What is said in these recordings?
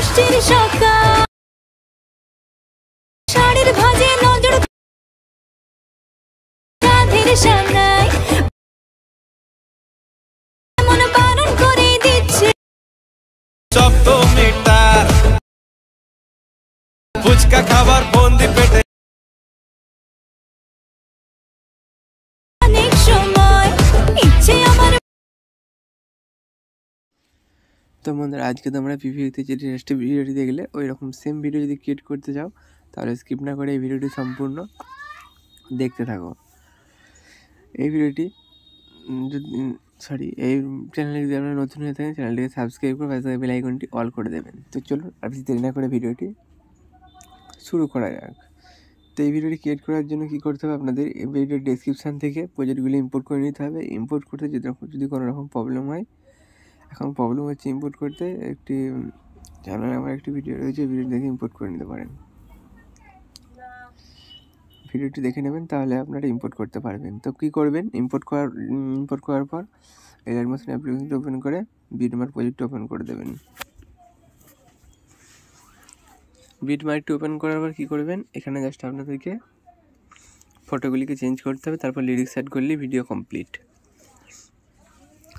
বৃষ্টির সকাল শাড়ির ভাঁজে নজর রাধের সামনায় মন বারণ করে দিচ্ছে শব্দ মেটার ফুচকা খাবার বন্দি পেটে অনেক সময় ইচ্ছে আমার। তো বন্ধুরা আজকে তোমরা পিভিতে যে রেস্টে ভিডিওটি দেখলে ওই রকম সেম ভিডিও যদি ক্রিয়েট করতে চাও তাহলে স্কিপ না করে এই ভিডিওটি সম্পূর্ণ দেখতে থাকো। এই ভিডিওটি এই চ্যানেলে যদি আপনারা নতুন হয়ে থাকেন চ্যানেলটিকে সাবস্ক্রাইব করে পাশে বেল আইকনটি অল করে দেবেন। তো চলুন আর বেশি দেরি না করে ভিডিওটি শুরু করা যাক। তো এই ভিডিওটি ক্রিয়েট করার জন্য কী করতে হবে, আপনাদের এই ভিডিওর ডেসক্রিপশান থেকে প্রজেক্টগুলি ইম্পোর্ট করে নিতে হবে। ইম্পোর্ট করতে যদি কোনো রকম প্রবলেম হয়, এখন প্রবলেম হচ্ছে ইম্পোর্ট করতে, একটি চ্যানেলে আমার একটি ভিডিও রয়েছে, ভিডিও দেখে ইম্পোর্ট করে নিতে পারেন। ভিডিওটি দেখে নেবেন তাহলে আপনারা ইম্পোর্ট করতে পারবেন। তো কী করবেন, ইম্পোর্ট করার পর এয়ার মোশন অ্যাপ্লিকেশনটি ওপেন করে বিটমার্ক প্রজেক্ট ওপেন করে দেবেন। বিটমার্কটি ওপেন করার পর কী করবেন, এখানে জাস্ট আপনাদেরকে ফটোগুলিকে চেঞ্জ করতে হবে, তারপর লিরিক্স অ্যাড করলেই ভিডিও কমপ্লিট।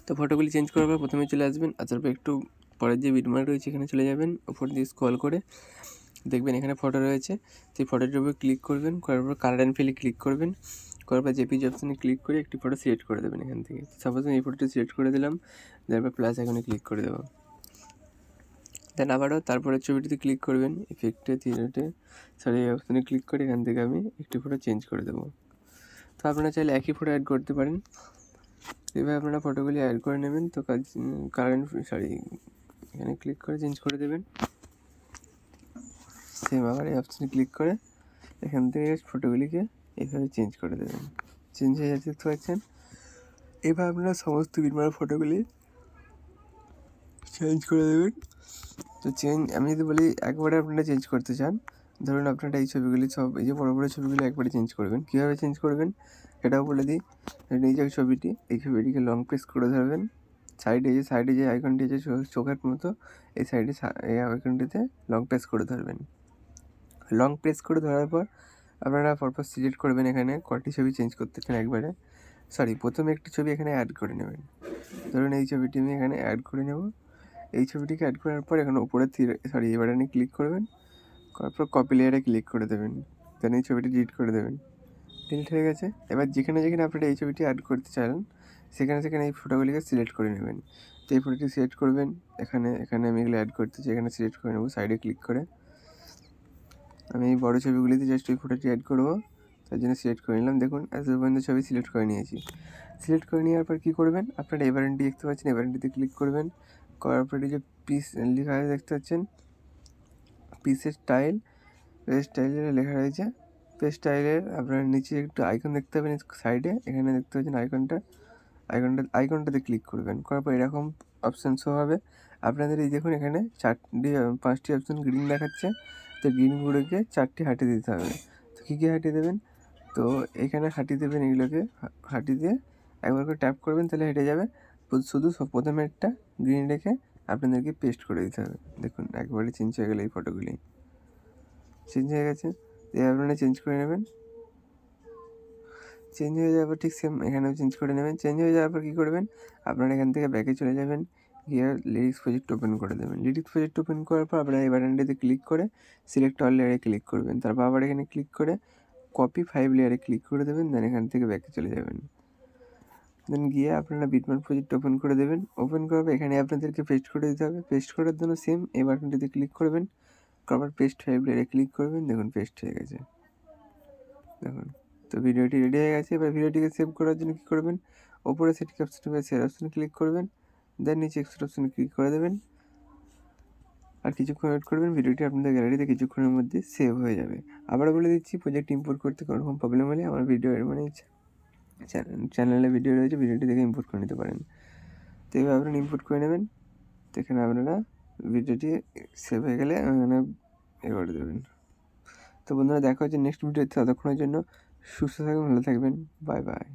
তো ফটোগুলি চেঞ্জ করার পর প্রথমে চলে আসবেন, আসার পর একটু পরের যে বিটমার্ক রয়েছে এখানে চলে যাবেন, উপর দিয়ে স্ক্রল করে দেখবেন এখানে ফটো রয়েছে। তো এই ফটোটির উপর ক্লিক করবেন, করার পর কালার অ্যান্ড ফিলে ক্লিক করবেন, করার পর জেপিজি অপশানে ক্লিক করে একটি ফটো সিলেক্ট করে দেবেন এখান থেকে। সাপোজ আমি এই ফটোটি সিলেক্ট করে দিলাম, তারপর প্লাস এখানে ক্লিক করে দেবো। দেন আবারও তারপরে ছবিটিতে ক্লিক করবেন, ইফেক্টে এই অপশানে ক্লিক করে এখান থেকে আমি একটি ফটো চেঞ্জ করে দেবো। তো আপনারা চাইলে একই ফটো অ্যাড করতে পারেন, এভাবে আপনারা ফটোগুলি অ্যাড করে নেবেন। তো এখানে ক্লিক করে চেঞ্জ করে দেবেন। সেম আবার এই অপশানে ক্লিক করে এখান থেকে ফটোগুলিকে এইভাবে চেঞ্জ করে দেবেন। চেঞ্জ হয়ে যাচ্ছে, দেখতে পাচ্ছেন। এবার আপনারা সমস্ত বিটমার্ক ফটোগুলি চেঞ্জ করে দেবেন। তো আমি যদি বলি একবারে আপনারা চেঞ্জ করতে চান, ধরুন আপনারা এই ছবিগুলি এই যে বড় বড় ছবিগুলি একবারে চেঞ্জ করবেন, কীভাবে চেঞ্জ করবেন সেটাও বলে দিই। এই যে ছবিটিকে লং প্রেস করে ধরবেন, সাইডে যে আইকনটি আছে চোখের মতো, এই আইকনটিতে লং প্রেস করে ধরবেন। লং প্রেস করে ধরার পর আপনারা পরপর সিলেক্ট করবেন এখানে কটি ছবি চেঞ্জ করতে চান একবারে। প্রথমে একটি ছবি এখানে অ্যাড করে নেবেন। ধরুন এই ছবিটি আমি এখানে অ্যাড করে নেব। এই ছবিটিকে অ্যাড করার পর এখানে উপরে এই বাটনে ক্লিক করবেন, করার পর কপি লেয়ারে ক্লিক করে দেবেন। দেন এই ছবিটি ডিলিট করে দেবেন। ডিলিট হয়ে গেছে। এবার যেখানে আপনারা এই ছবিটি অ্যাড করতে চান সেখানে এই ফটোগুলিকে সিলেক্ট করে নেবেন। তো এই ফটোটি সিলেক্ট করবেন, এখানে আমি এগুলো অ্যাড করতে চাই, এখানে সিলেক্ট করে নেব সাইডে ক্লিক করে। আমি এই বড়ো ছবিগুলিতে জাস্ট ওই ফটোটি অ্যাড করবো, তার জন্য সিলেক্ট করে নিলাম। দেখুন এত পর্যন্ত ছবি সিলেক্ট করে নিয়েছি। সিলেক্ট করে নেওয়ার পর কী করবেন, আপনারা এভারেন্টি দেখতে পাচ্ছেন, এভারেন্টিতে ক্লিক করবেন। করার পরে যে পিস লেখা আছে দেখতে পাচ্ছেন, পিসের স্টাইলের লেখা রয়েছে। পেজ স্টাইলের আপনার নিচে একটু আইকন দেখতে পাবেন সাইডে, এখানে দেখতে পাচ্ছেন আইকনটাতে ক্লিক করবেন। করার পর এরকম অপশান শো হবে আপনাদের। এই দেখুন এখানে 5টি অপশান গ্রিন দেখাচ্ছে, তো গ্রিনগুলোকে 4টি হাঁটিয়ে দিতে হবে। তো কী হাঁটিয়ে দেবেন, তো এখানে হাঁটিয়ে দেবেন, এগুলোকে হাঁটিয়ে দিয়ে একবার করে ট্যাপ করবেন, তাহলে হেঁটে যাবে। শুধু প্রথমে একটা গ্রিন রেখে আপনাদেরকে পেস্ট করে দিতে হবে। দেখুন একবারে চেঞ্জ হয়ে গেলে এই ফটোগুলি চেঞ্জ হয়ে গেছে। আপনারা চেঞ্জ করে নেবেন। চেঞ্জ হয়ে যাওয়ার পর ঠিক সেম এখানেও চেঞ্জ করে নেবেন। চেঞ্জ হয়ে যাওয়ার পর কী করবেন, আপনারা এখান থেকে ব্যাকে চলে যাবেন, গিয়ে লিরিক্স প্রজেক্ট ওপেন করে দেবেন। লিরিক্স প্রজেক্ট ওপেন করার পর আপনারা এই বাটনটিতে ক্লিক করে সিলেক্ট অল লেয়ারে ক্লিক করবেন। তারপর আবার এখানে ক্লিক করে কপি 5 লেয়ারে ক্লিক করে দেবেন। দেন এখান থেকে ব্যাকে চলে যাবেন। দেন গিয়ে আপনারা বিটমার্ক প্রজেক্ট ওপেন করে দেবেন। ওপেন করার পর এখানে আপনাদেরকে পেস্ট করে দিতে হবে। পেস্ট করার জন্য সেম এই বাটনটিতে ক্লিক করবেন, আবার পেস্ট 5 লেয়ারে ক্লিক করবেন। দেখুন পেস্ট হয়ে গেছে, দেখুন। তো ভিডিওটি রেডি হয়ে গেছে। এবার ভিডিওটিকে সেভ করার জন্য কী করবেন, ওপরে সেটিং অপশানে সেভ অপশানে ক্লিক করবেন, দেন নিচে এক্সপোর্ট অপশানে ক্লিক করে দেবেন। আর কিছুক্ষণ ওয়েট করবেন, ভিডিওটি আপনাদের গ্যালারিতে কিছুক্ষণের মধ্যে সেভ হয়ে যাবে। আবার বলে দিচ্ছি, প্রজেক্ট ইম্পোর্ট করতে কোনো রকম প্রবলেম হলে আমার চ্যানেলে ভিডিও রয়েছে, ভিডিওটি দেখে ইম্পোর্ট করে নিতে পারেন। তো এবার আপনারা ইম্পোর্ট করে নেবেন। তো এখানে আপনারা ভিডিওটি সেভ হয়ে গেলে করে দেবেন। তো বন্ধুরা দেখা হচ্ছে নেক্সট ভিডিওতে, ততক্ষণের জন্য সুস্থ থাকবেন, ভালো থাকবেন, বাই বাই।